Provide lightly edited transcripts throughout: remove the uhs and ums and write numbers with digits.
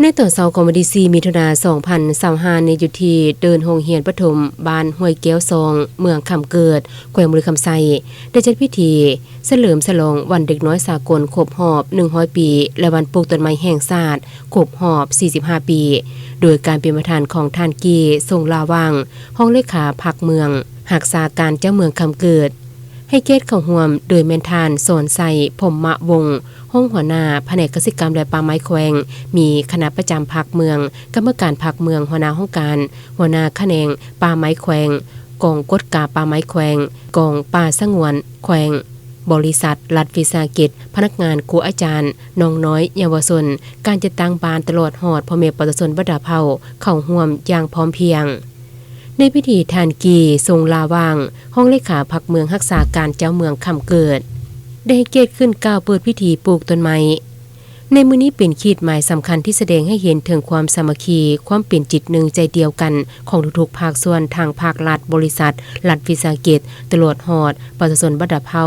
ในตอนเช้าของวันที่4มิถุนายน2025ในอยู่ที่เดินโรงเรียนประถมบ้านห้วยแก้วซองเมืองคำเกิดแขวงบุรีคำไซได้จัดพิธีเฉลิมฉลองวันเด็กน้อยสากลครบรอบ100ปีและวันปลูกต้นไม้แห่งชาติครบรอบ45ปีโดยการเป็นประธานของท่านกีทรงลาวังห้องเลขาพรรคเมืองหักษาการเจ้าเมืองคำเกิดให้เกียรติเข้าร่วมโดยแม่นทานสอนใส่พรหมวงศ์ห้องหัวหน้าแผนกเกษตรกรรมและป่าไม้แขวงมีคณะประจำพรรคเมืองกรรมการพรรคเมืองหัวหน้าห้องการหัวหน้าแขนงป่าไม้แขวงกองกฎกาป่าไม้แขวงกองป่าสงวนแขวงบริษัทรัฐวิสาหกิจพนักงานครูอาจารย์น้องน้อยเยาวชนการจัดตั้งบ้านตลอดหอดพ่อแม่ประชาชนบัดดาเผาเข้าร่วมอย่างพร้อมเพรียงในพิธีทานกีทรงลาวางห้องเลขาพรรคเมืองรักษาการเจ้าเมืองคำเกิดได้เกียรติขึ้นกล่าวเปิดพิธีปลูกต้นไม้ในมื้อนี้เป็นขีดหมายสำคัญที่แสดงให้เห็นถึงความสามัคคีความเป็นจิตหนึ่งใจเดียวกันของทุกๆภาคส่วนทางภาครัฐบริษัทรัฐวิสาหกิจตลอดหอดประชาชนบัดดาเผา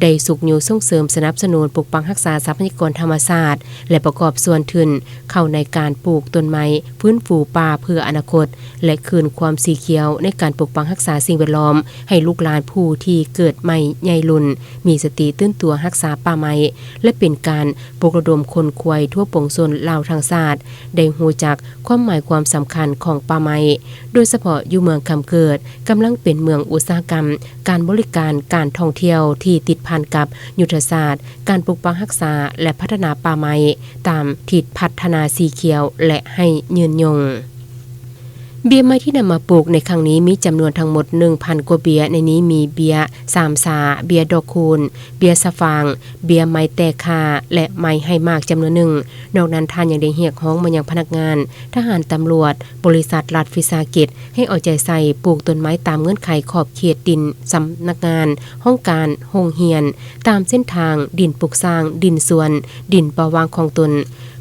ได้สุขอยู่ส่งเสริมสนับสนุนปกปักรักษาทรัพยากรธรรมชาติและประกอบส่วนทุนเข้าในการปลูกต้นไม้ฟื้นฟูป่าเพื่ออนาคตและคืนความสีเขียวในการปกปักรักษาสิ่งแวดล้อมให้ลูกหลานผู้ที่เกิดใหม่ใหญ่ลุ่นมีสติตื่นตัวรักษาป่าไม้และเป็นการปลุกระดมคนควายทั่วปวงชนลาวทางศาสตร์ได้รู้จักความหมายความสำคัญของป่าไม้โดยเฉพาะอยู่เมืองคำเกิดกำลังเป็นเมืองอุตสาหกรรมการบริการการท่องเที่ยวที่ติดพันกับยุทธศาสตร์การปกปักรักษาและพัฒนาป่าไม้ตามทิศพัฒนาสีเขียวและให้ยืนยงเบียร์ไม้ที่นำมาปลูกในครั้งนี้มีจำนวนทั้งหมด 1,000 กว่าเบียร์ในนี้มีเบียร์สามสาเบียร์ดอกคูณเบียร์สะฟางเบียร์ไม้แตกคาและไม้ให้มากจำนวนหนึ่งนอกนั้นท่านยังได้เรียกร้องมายังพนักงานทหารตำรวจบริษัทรัฐวิสาหกิจให้เอาใจใส่ปลูกต้นไม้ตามเงื่อนไขขอบเขตดินสำนักงานห้องการโรงเรียนตามเส้นทางดินปลูกสร้างดินสวนดินประวางของตน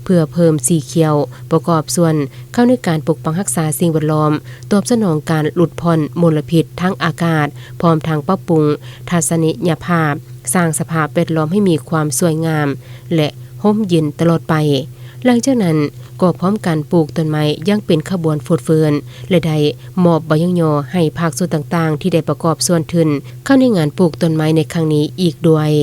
เพื่อเพิ่มสีเขียวประกอบส่วนเข้าในการปกป้องรักษาสิ่งแวดล้อมตอบสนองการหลุดพ้นมลพิษทั้งอากาศพร้อมทางปรับปรุงทัศนียภาพสร้างสภาพแวดล้อมให้มีความสวยงามและร่มเย็นตลอดไปหลังจากนั้นก็พร้อมการปลูกต้นไม้ยังเป็นขบวนฟุดเฟือนและได้มอบใบยังยอให้ภาคส่วนต่างๆที่ได้ประกอบส่วนทุนเข้าในงานปลูกต้นไม้ในครั้งนี้อีกด้วย